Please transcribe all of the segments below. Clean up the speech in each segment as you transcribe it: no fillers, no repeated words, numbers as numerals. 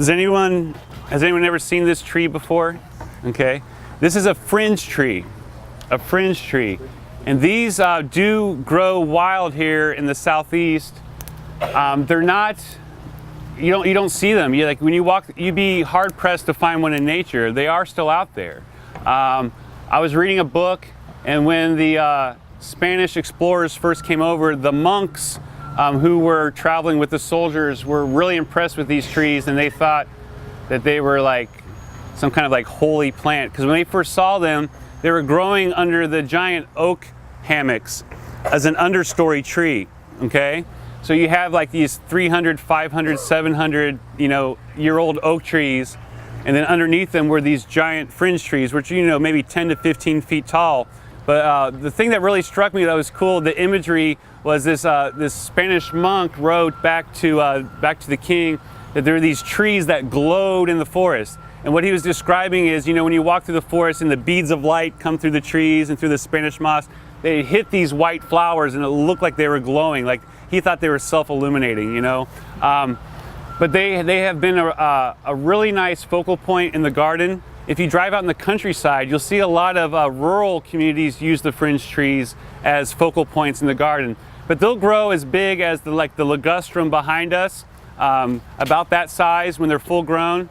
Has anyone ever seen this tree before? Okay, this is a fringe tree, and these do grow wild here in the southeast. They're not. You don't see them. Like when you walk, you'd be hard pressed to find one in nature. They are still out there. I was reading a book, and when the Spanish explorers first came over, the monks who were traveling with the soldiers were really impressed with these trees, and they thought that they were like some kind of like holy plant, because when they first saw them, they were growing under the giant oak hammocks as an understory tree. Okay, so you have like these 300, 500, 700 year old oak trees, and then underneath them were these giant fringe trees, which maybe 10 to 15 feet tall. But the thing that really struck me that was cool, the imagery, was this Spanish monk wrote back to the king that there were these trees that glowed in the forest. And what he was describing is, when you walk through the forest and the beads of light come through the trees and through the Spanish moss, they hit these white flowers and it looked like they were glowing. Like he thought they were self-illuminating, But they have been a really nice focal point in the garden. If you drive out in the countryside, you'll see a lot of rural communities use the fringe trees as focal points in the garden. But they'll grow as big as the ligustrum behind us, about that size when they're full grown.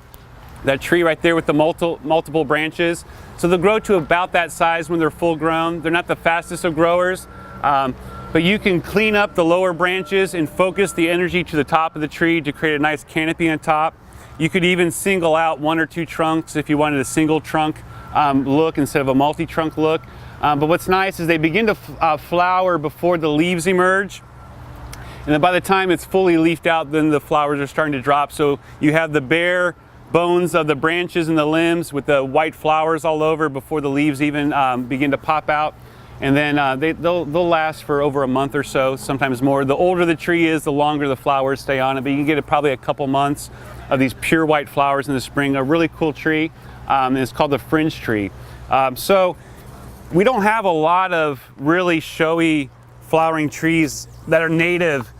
That tree right there with the multiple branches. So they'll grow to about that size when they're full grown. They're not the fastest of growers, but you can clean up the lower branches and focus the energy to the top of the tree to create a nice canopy on top. You could even single out one or two trunks if you wanted a single trunk look instead of a multi-trunk look. But what's nice is they begin to flower before the leaves emerge. And then by the time it's fully leafed out, then the flowers are starting to drop. So you have the bare bones of the branches and the limbs with the white flowers all over before the leaves even begin to pop out. And then they'll last for over a month or so, sometimes more. The older the tree is, the longer the flowers stay on it. But you can get probably a couple months of these pure white flowers in the spring. A really cool tree, and it's called the fringe tree. So we don't have a lot of really showy flowering trees that are native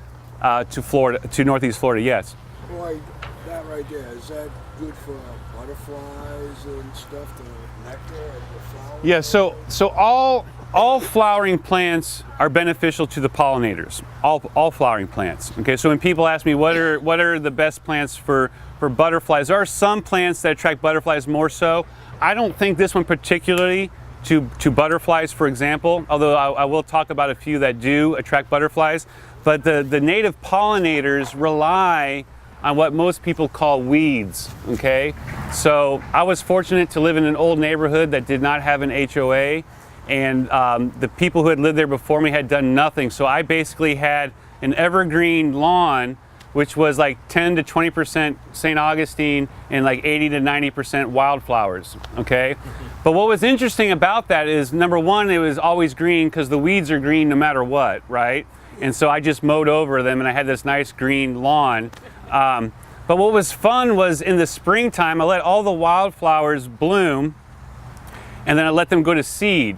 to Florida, to Northeast Florida. Yes. Boy, that right there, is that good for butterflies and stuff, the nectar of the flowers? Yeah. So all flowering plants are beneficial to the pollinators. All flowering plants. Okay. So when people ask me what are the best plants for butterflies, there are some plants that attract butterflies more so. I don't think this one particularly to butterflies, for example, although I will talk about a few that do attract butterflies. But the native pollinators rely on what most people call weeds. Okay. So I was fortunate to live in an old neighborhood that did not have an HOA. And the people who had lived there before me had done nothing. So I basically had an evergreen lawn, which was like 10 to 20% St. Augustine and like 80 to 90% wildflowers, okay? But what was interesting about that is, number one, it was always green because the weeds are green no matter what, right? And so I just mowed over them and I had this nice green lawn. But what was fun was in the springtime, I let all the wildflowers bloom and then I let them go to seed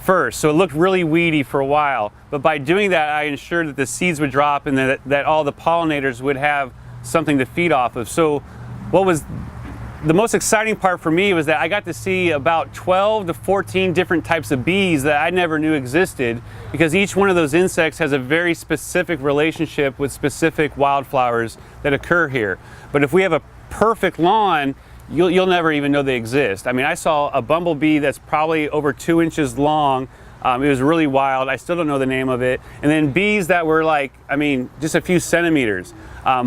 first. So it looked really weedy for a while. But by doing that, I ensured that the seeds would drop and that all the pollinators would have something to feed off of. So what was the most exciting part for me was that I got to see about 12 to 14 different types of bees that I never knew existed, because each one of those insects has a very specific relationship with specific wildflowers that occur here. But if we have a perfect lawn, you'll never even know they exist. I mean, I saw a bumblebee that's probably over 2 inches long. It was really wild. I still don't know the name of it. And then bees that were like, just a few centimeters.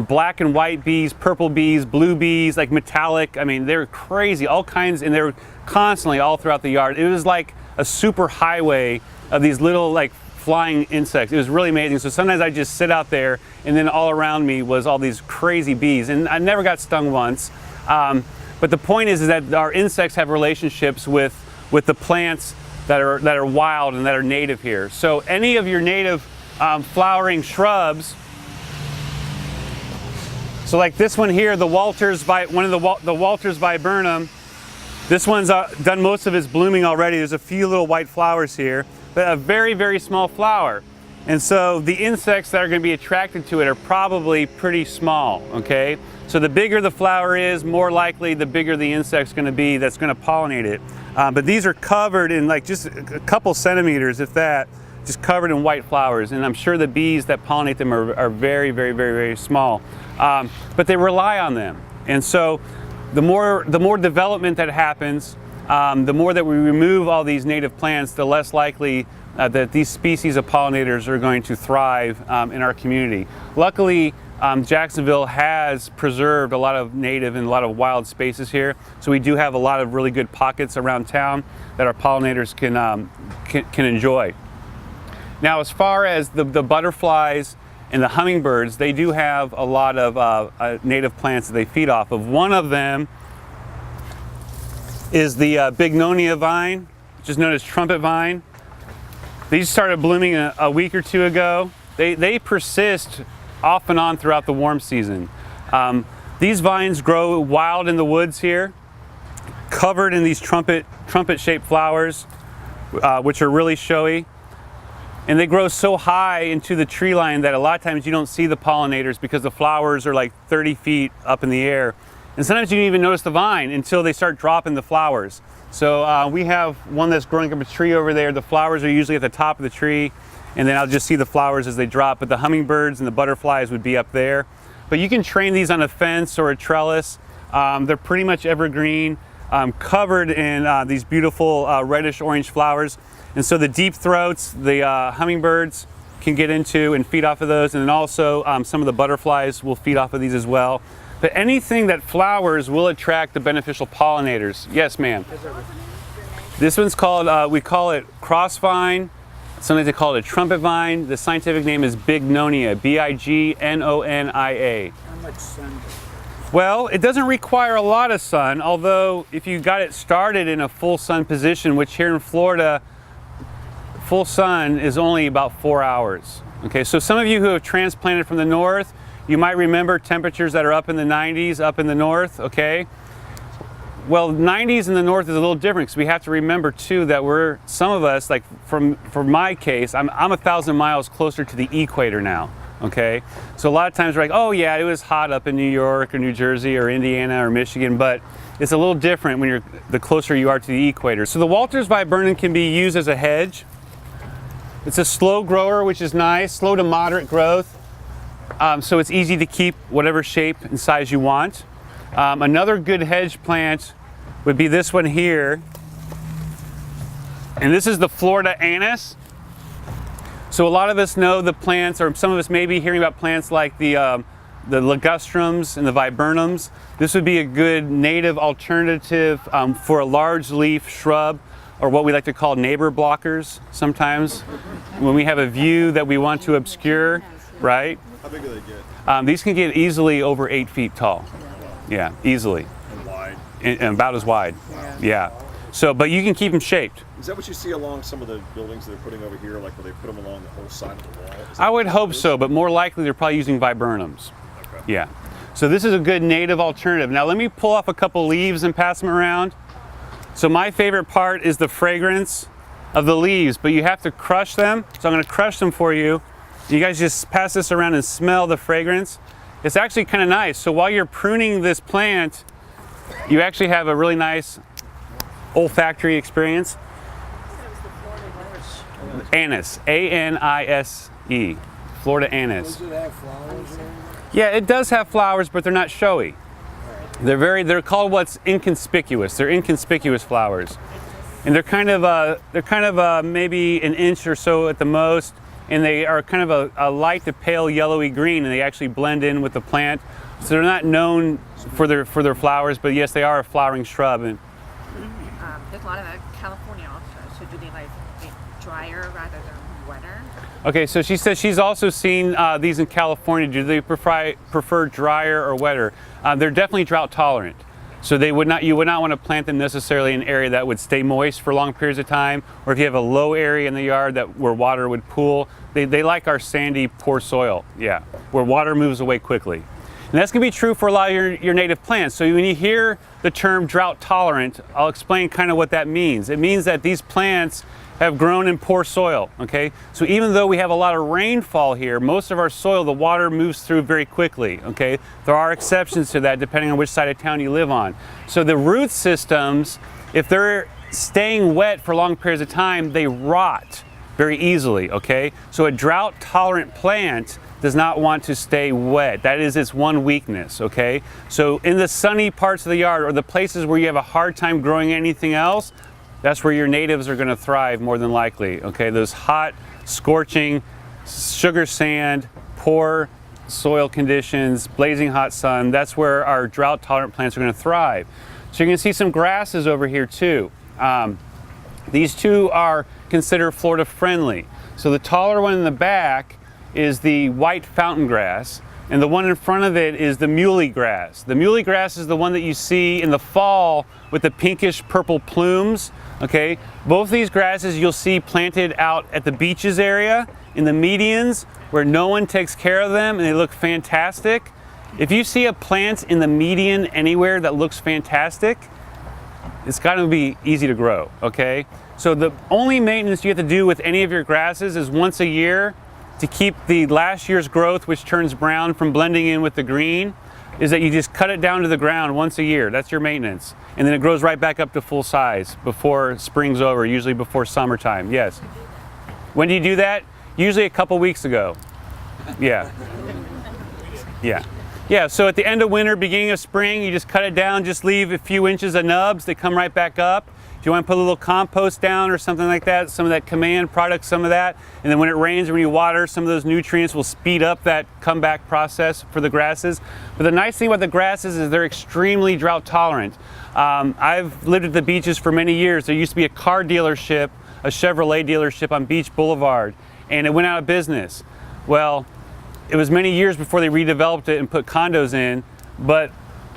Black and white bees, purple bees, blue bees, like metallic. I mean, they were crazy, all kinds, and they were constantly all throughout the yard. It was like a super highway of these little like flying insects. It was really amazing. So sometimes I just sit out there and then all around me was all these crazy bees. And I never got stung once. But the point is that our insects have relationships with the plants that are wild and that are native here. So any of your native flowering shrubs, so like this one here, the Walters the Walters viburnum, this one's done most of its blooming already. There's a few little white flowers here, but a very, very small flower. And so the insects that are going to be attracted to it are probably pretty small, okay? So the bigger the flower is, more likely the bigger the insect's going to be that's going to pollinate it. But these are covered in like just a couple centimeters, if that, just covered in white flowers. And I'm sure the bees that pollinate them are very, very, very, very small. But they rely on them. And so the more development that happens, the more that we remove all these native plants, the less likely that these species of pollinators are going to thrive in our community. Luckily, Jacksonville has preserved a lot of native and a lot of wild spaces here, so we do have a lot of really good pockets around town that our pollinators can enjoy. Now, as far as the butterflies and the hummingbirds, they do have a lot of native plants that they feed off of. One of them is the bignonia vine, which is known as trumpet vine. These started blooming a week or two ago. They persist off and on throughout the warm season. These vines grow wild in the woods here, covered in these trumpet-shaped flowers, which are really showy. And they grow so high into the tree line that a lot of times you don't see the pollinators because the flowers are like 30 feet up in the air. And sometimes you don't even notice the vine until they start dropping the flowers. So we have one that's growing up a tree over there. The flowers are usually at the top of the tree, and then I'll just see the flowers as they drop. But the hummingbirds and the butterflies would be up there. But you can train these on a fence or a trellis. They're pretty much evergreen, covered in these beautiful reddish-orange flowers. And so the deep throats, the hummingbirds can get into and feed off of those. And then also some of the butterflies will feed off of these as well. But anything that flowers will attract the beneficial pollinators. Yes, ma'am. This one's called, we call it crossvine. Sometimes they call it a trumpet vine. The scientific name is bignonia, B-I-G-N-O-N-I-A. How much sun does it? Well, it doesn't require a lot of sun, although if you got it started in a full sun position, which here in Florida, full sun is only about 4 hours. Okay, so some of you who have transplanted from the north, you might remember temperatures that are up in the 90s up in the north, okay? Well, 90s in the north is a little different because we have to remember too that some of us, like for my case, I'm 1,000 miles closer to the equator now, okay? So a lot of times we're like, oh yeah, it was hot up in New York or New Jersey or Indiana or Michigan, but it's a little different when the closer you are to the equator. So the Walters viburnum can be used as a hedge. It's a slow grower, which is nice, slow to moderate growth. So it's easy to keep whatever shape and size you want. Another good hedge plant would be this one here. And this is the Florida anise. So a lot of us know the plants, or some of us may be hearing about plants like the ligustrums and the viburnums. This would be a good native alternative for a large leaf shrub, or what we like to call neighbor blockers sometimes, when we have a view that we want to obscure, right? How big do they get? These can get easily over 8 feet tall. Yeah, easily. And wide? And about as wide. Yeah. So, but you can keep them shaped. Is that what you see along some of the buildings they're putting over here, like where they put them along the whole side of the wall? I would hope so, but more likely they're probably using viburnums. Okay. Yeah. So this is a good native alternative. Now let me pull off a couple leaves and pass them around. So my favorite part is the fragrance of the leaves, but you have to crush them. So I'm going to crush them for you. You guys just pass this around and smell the fragrance. It's actually kind of nice. So while you're pruning this plant, you actually have a really nice olfactory experience. Anise, A-N-I-S-E, Florida anise. Does it have flowers in it? Yeah, it does have flowers, but they're not showy. They're called what's inconspicuous. They're inconspicuous flowers, and they're kind of maybe an inch or so at the most, and they are kind of a light to pale yellowy green, and they actually blend in with the plant. So they're not known for their flowers, but yes, they are a flowering shrub. And there's a lot of California also. So do they like it drier rather than wetter? okay, so she says she's also seen these in California. Do they prefer drier or wetter? They're definitely drought tolerant. So you would not want to plant them necessarily in an area that would stay moist for long periods of time, or if you have a low area in the yard where water would pool. They like our sandy, poor soil, yeah, where water moves away quickly. And that's going to be true for a lot of your native plants. So when you hear the term drought tolerant, I'll explain kind of what that means. It means that these plants have grown in poor soil, okay? So even though we have a lot of rainfall here, most of our soil, the water moves through very quickly, okay? There are exceptions to that depending on which side of town you live on. So the root systems, if they're staying wet for long periods of time, they rot very easily, okay? So a drought-tolerant plant does not want to stay wet. That is its one weakness, okay? So in the sunny parts of the yard or the places where you have a hard time growing anything else, that's where your natives are gonna thrive more than likely, okay? Those hot, scorching, sugar sand, poor soil conditions, blazing hot sun, that's where our drought-tolerant plants are gonna thrive. So you're gonna see some grasses over here too. These two are considered Florida friendly. So the taller one in the back is the white fountain grass, and the one in front of it is the muley grass. The muley grass is the one that you see in the fall with the pinkish purple plumes, okay? Both these grasses you'll see planted out at the beaches area, in the medians, where no one takes care of them, and they look fantastic. If you see a plant in the median anywhere that looks fantastic, it's got to be easy to grow, okay? So the only maintenance you have to do with any of your grasses is once a year to keep the last year's growth, which turns brown, from blending in with the green, is that you just cut it down to the ground once a year. That's your maintenance. And then it grows right back up to full size before spring's over, usually before summertime. Yes. When do you do that? Usually a couple weeks ago. Yeah. Yeah. Yeah, so at the end of winter, beginning of spring, you just cut it down, just leave a few inches of nubs, they come right back up. If you want to put a little compost down or something like that, some of that command product, some of that, and then when it rains or when you water, some of those nutrients will speed up that comeback process for the grasses. But the nice thing about the grasses is they're extremely drought tolerant. I've lived at the beaches for many years. There used to be a car dealership, a Chevrolet dealership on Beach Boulevard, and it went out of business. Well, it was many years before they redeveloped it and put condos in, but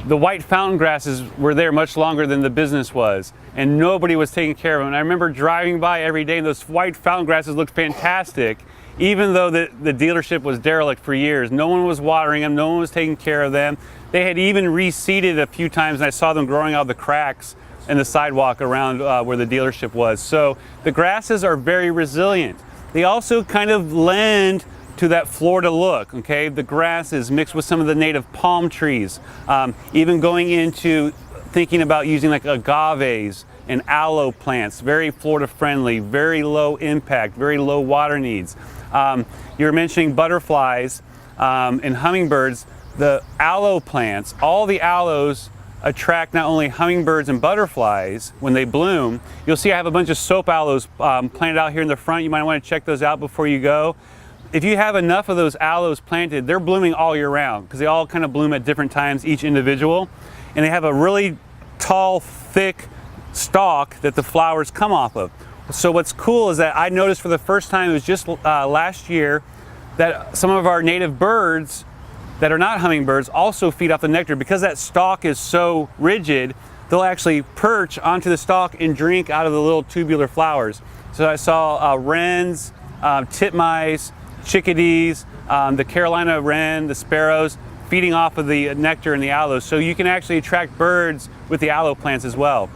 the white fountain grasses were there much longer than the business was, and nobody was taking care of them. And I remember driving by every day, and those white fountain grasses looked fantastic, even though the dealership was derelict for years. No one was watering them, no one was taking care of them. They had even reseeded a few times, and I saw them growing out of the cracks in the sidewalk around where the dealership was. So the grasses are very resilient. They also kind of lend to that Florida look, okay? The grasses mixed with some of the native palm trees, even going into thinking about using like agaves and aloe plants, very Florida friendly, very low impact, very low water needs. You were mentioning butterflies and hummingbirds. The aloe plants, all the aloes attract not only hummingbirds and butterflies when they bloom. You'll see I have a bunch of soap aloes planted out here in the front. You might want to check those out before you go. If you have enough of those aloes planted, they're blooming all year round because they all kind of bloom at different times, each individual. And they have a really tall, thick stalk that the flowers come off of. So what's cool is that I noticed for the first time, it was just last year, that some of our native birds that are not hummingbirds also feed off the nectar. Because that stalk is so rigid, they'll actually perch onto the stalk and drink out of the little tubular flowers. So I saw wrens, titmice, chickadees, the Carolina wren, the sparrows, feeding off of the nectar and the aloes. So you can actually attract birds with the aloe plants as well.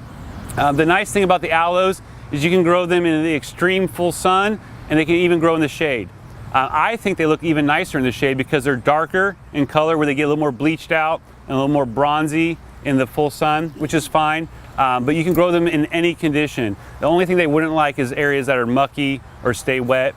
The nice thing about the aloes is you can grow them in the extreme full sun, and they can even grow in the shade. I think they look even nicer in the shade because they're darker in color, where they get a little more bleached out and a little more bronzy in the full sun, which is fine. But you can grow them in any condition. The only thing they wouldn't like is areas that are mucky or stay wet.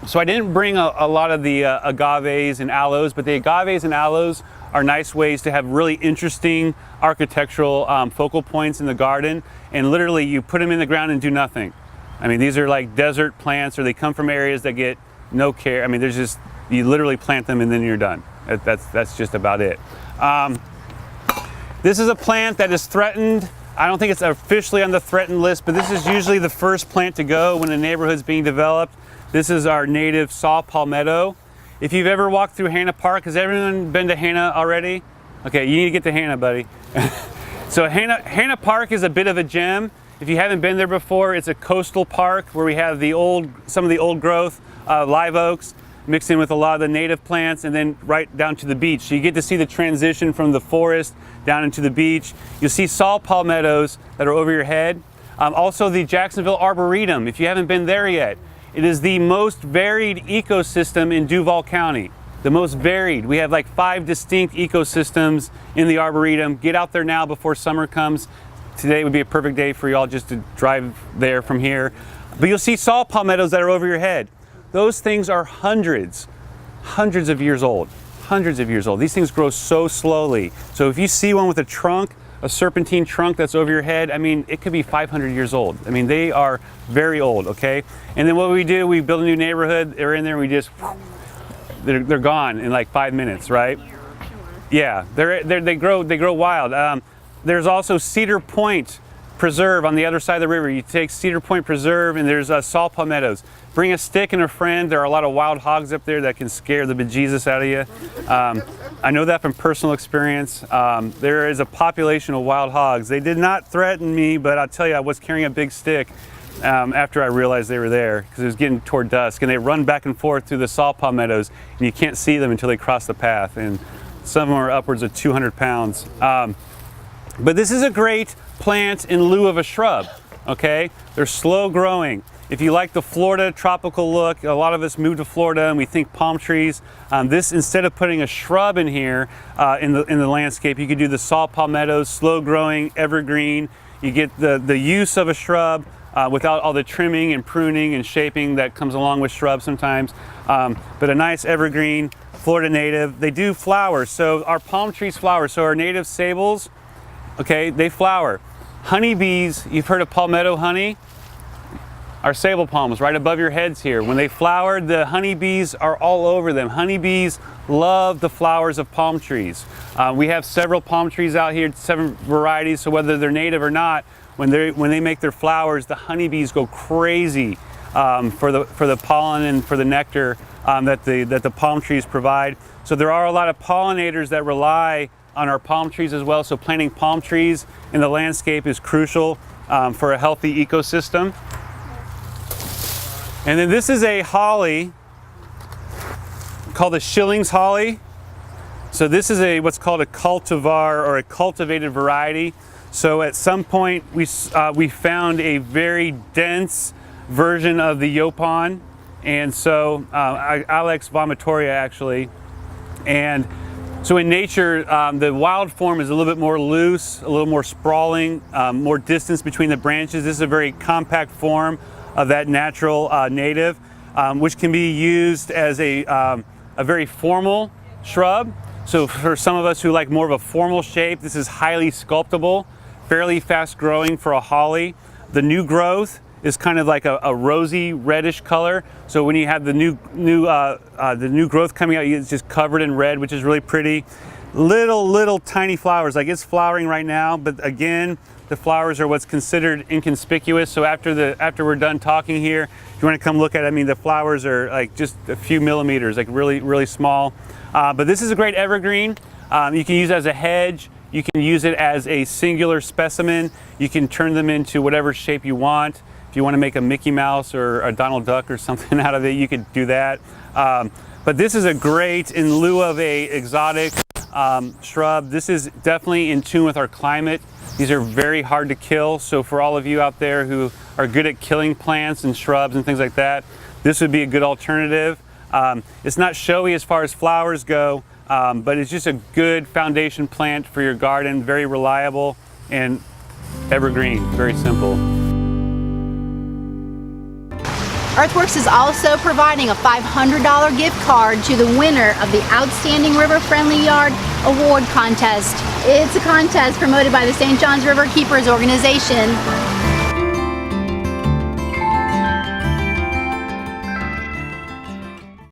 So I didn't bring a lot of the agaves and aloes, but the agaves and aloes are nice ways to have really interesting architectural focal points in the garden. And literally you put them in the ground and do nothing. I mean, these are like desert plants, or they come from areas that get no care. I mean, there's just, you literally plant them and then you're done. That's just about it. This is a plant that is threatened. I don't think it's officially on the threatened list, but this is usually the first plant to go when a neighborhood's being developed. This is our native saw palmetto. If you've ever walked through Hanna Park, has everyone been to Hanna already? Okay, you need to get to Hanna, buddy. So Hanna Park is a bit of a gem. If you haven't been there before, it's a coastal park where we have some of the old growth live oaks mixed in with a lot of the native plants, and then right down to the beach. So you get to see the transition from the forest down into the beach. You'll see saw palmettos that are over your head. Also the Jacksonville Arboretum, if you haven't been there yet. It is the most varied ecosystem in Duval County. The most varied. We have like 5 distinct ecosystems in the Arboretum. Get out there now before summer comes. Today would be a perfect day for y'all just to drive there from here. But you'll see saw palmettos that are over your head. Those things are hundreds of years old. Hundreds of years old. These things grow so slowly. So if you see one with a trunk, a serpentine trunk that's over your head, I mean, it could be 500 years old. I mean, they are very old, okay? And then what we do, we build a new neighborhood. They're in there, and we just, they're gone in like 5 minutes, right? Yeah, they grow wild. There's also Cedar Point Preserve on the other side of the river. You take Cedar Point Preserve, and there's saw palmettos. Bring a stick and a friend. There are a lot of wild hogs up there that can scare the bejesus out of you. I know that from personal experience. There is a population of wild hogs. They did not threaten me, but I'll tell you, I was carrying a big stick after I realized they were there, because it was getting toward dusk, and they run back and forth through the saw palmettos, and you can't see them until they cross the path, and some of them are upwards of 200 pounds. But this is a great plant in lieu of a shrub, okay? They're slow growing. If you like the Florida tropical look, a lot of us move to Florida and we think palm trees. This, instead of putting a shrub in here in the landscape, you could do the saw palmettos, slow growing, evergreen. You get the use of a shrub without all the trimming and pruning and shaping that comes along with shrubs sometimes. But a nice evergreen, Florida native. They do flower, so our palm trees flower. So our native sables, okay, they flower. Honeybees, you've heard of palmetto honey? Our sable palms right above your heads here. When they flower, the honeybees are all over them. Honeybees love the flowers of palm trees. We have several palm trees out here, 7 varieties, so whether they're native or not, when they make their flowers, the honeybees go crazy for the pollen and for the nectar that the palm trees provide. So there are a lot of pollinators that rely on our palm trees as well. So planting palm trees in the landscape is crucial for a healthy ecosystem. And then this is a holly called the Schilling's holly. So this is what's called a cultivar, or a cultivated variety. So at some point we found a very dense version of the Yopon, and so Alex vomitoria actually. And so in nature, the wild form is a little bit more loose, a little more sprawling, more distance between the branches. This is a very compact form of that natural native, which can be used as a very formal shrub. So for some of us who like more of a formal shape, this is highly sculptable, fairly fast growing for a holly. The new growth is kind of like a rosy reddish color. So when you have the new growth coming out, it's just covered in red, which is really pretty. Little tiny flowers, like it's flowering right now, but again, the flowers are what's considered inconspicuous. So after we're done talking here, if you want to come look at it, I mean, the flowers are like just a few millimeters, like really small. But this is a great evergreen. You can use it as a hedge. You can use it as a singular specimen. You can turn them into whatever shape you want. If you want to make a Mickey Mouse or a Donald Duck or something out of it, you could do that. But this is a great, in lieu of a exotic shrub, this is definitely in tune with our climate. These are very hard to kill, so for all of you out there who are good at killing plants and shrubs and things like that, this would be a good alternative. It's not showy as far as flowers go, but it's just a good foundation plant for your garden, very reliable and evergreen, very simple. Earthworks is also providing a $500 gift card to the winner of the Outstanding River Friendly Yard Award Contest. It's a contest promoted by the St. John's Riverkeepers organization.